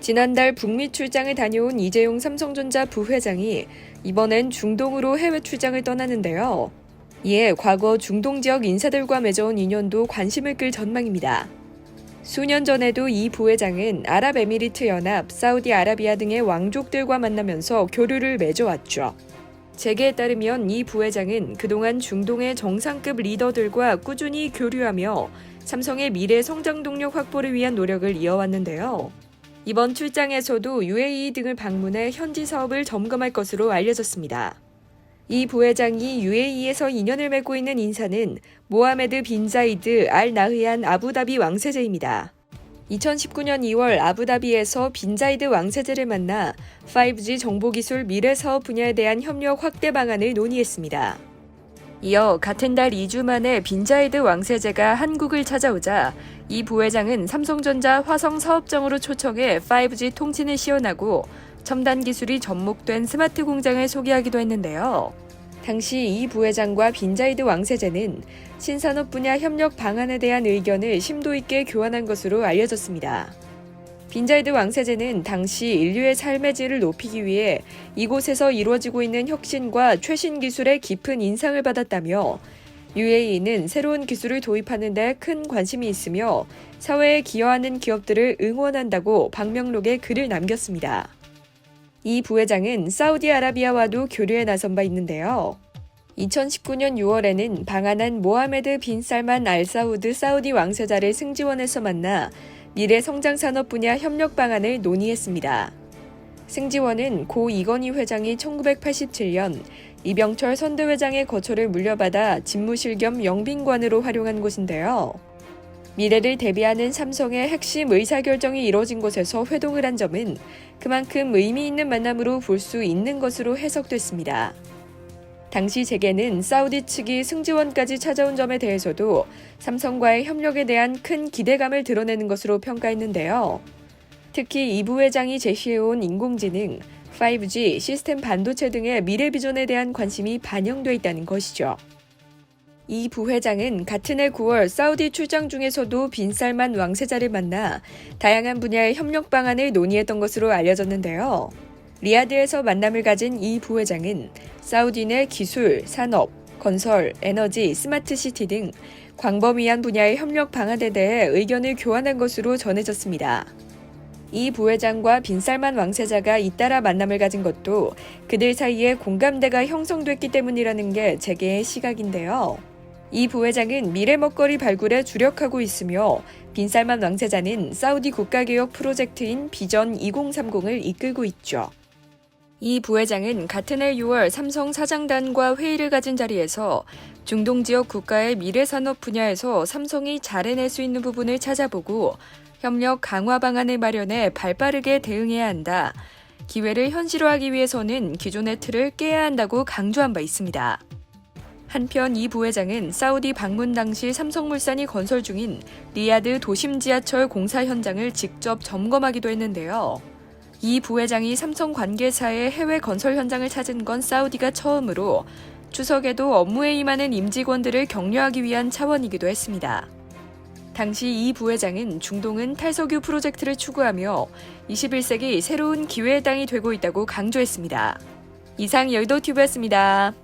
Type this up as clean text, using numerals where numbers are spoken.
지난달 북미 출장을 다녀온 이재용 삼성전자 부회장이 이번엔 중동으로 해외 출장을 떠나는데요. 이에 과거 중동 지역 인사들과 맺어온 인연도 관심을 끌 전망입니다. 수년 전에도 이 부회장은 아랍에미리트 연합, 사우디아라비아 등의 왕족들과 만나면서 교류를 맺어왔죠. 재계에 따르면 이 부회장은 그동안 중동의 정상급 리더들과 꾸준히 교류하며 삼성의 미래 성장 동력 확보를 위한 노력을 이어왔는데요. 이번 출장에서도 UAE 등을 방문해 현지 사업을 점검할 것으로 알려졌습니다. 이 부회장이 UAE에서 인연을 맺고 있는 인사는 모하메드 빈 자이드 알 나흐얀 아부다비 왕세제입니다. 2019년 2월 아부다비에서 빈 자이드 왕세제를 만나 5G 정보기술 미래 사업 분야에 대한 협력 확대 방안을 논의했습니다. 이어 같은 달 2주 만에 빈 자이드 왕세제가 한국을 찾아오자 이 부회장은 삼성전자 화성 사업장으로 초청해 5G 통신을 시연하고 첨단 기술이 접목된 스마트 공장을 소개하기도 했는데요. 당시 이 부회장과 빈 자이드 왕세제는 신산업 분야 협력 방안에 대한 의견을 심도 있게 교환한 것으로 알려졌습니다. 빈 자이드 왕세제는 당시 인류의 삶의 질을 높이기 위해 이곳에서 이루어지고 있는 혁신과 최신 기술의 깊은 인상을 받았다며 UAE는 새로운 기술을 도입하는 데 큰 관심이 있으며 사회에 기여하는 기업들을 응원한다고 방명록에 글을 남겼습니다. 이 부회장은 사우디아라비아와도 교류에 나선 바 있는데요. 2019년 6월에는 방한한 모하메드 빈 살만 알 사우드 사우디 왕세자를 승지원에서 만나 미래 성장 산업 분야 협력 방안을 논의했습니다. 승지원은 고 이건희 회장이 1987년 이병철 선대회장의 거처를 물려받아 집무실 겸 영빈관으로 활용한 곳인데요. 미래를 대비하는 삼성의 핵심 의사결정이 이뤄진 곳에서 회동을 한 점은 그만큼 의미 있는 만남으로 볼 수 있는 것으로 해석됐습니다. 당시 재계는 사우디 측이 승지원까지 찾아온 점에 대해서도 삼성과의 협력에 대한 큰 기대감을 드러내는 것으로 평가했는데요. 특히 이 부회장이 제시해온 인공지능, 5G, 시스템 반도체 등의 미래 비전에 대한 관심이 반영돼 있다는 것이죠. 이 부회장은 같은 해 9월 사우디 출장 중에서도 빈 살만 왕세자를 만나 다양한 분야의 협력 방안을 논의했던 것으로 알려졌는데요. 리야드에서 만남을 가진 이 부회장은 사우디 내 기술, 산업, 건설, 에너지, 스마트시티 등 광범위한 분야의 협력 방안에 대해 의견을 교환한 것으로 전해졌습니다. 이 부회장과 빈 살만 왕세자가 잇따라 만남을 가진 것도 그들 사이에 공감대가 형성됐기 때문이라는 게 재계의 시각인데요. 이 부회장은 미래 먹거리 발굴에 주력하고 있으며 빈 살만 왕세자는 사우디 국가개혁 프로젝트인 비전 2030을 이끌고 있죠. 이 부회장은 같은 해 6월 삼성 사장단과 회의를 가진 자리에서 중동 지역 국가의 미래 산업 분야에서 삼성이 잘 해낼 수 있는 부분을 찾아보고 협력 강화 방안을 마련해 발빠르게 대응해야 한다. 기회를 현실화하기 위해서는 기존의 틀을 깨야 한다고 강조한 바 있습니다. 한편 이 부회장은 사우디 방문 당시 삼성물산이 건설 중인 리야드 도심 지하철 공사 현장을 직접 점검하기도 했는데요. 이 부회장이 삼성 관계사의 해외 건설 현장을 찾은 건 사우디가 처음으로 추석에도 업무에 임하는 임직원들을 격려하기 위한 차원이기도 했습니다. 당시 이 부회장은 중동은 탈석유 프로젝트를 추구하며 21세기 새로운 기회의 땅이 되고 있다고 강조했습니다. 이상 여의도튜브였습니다.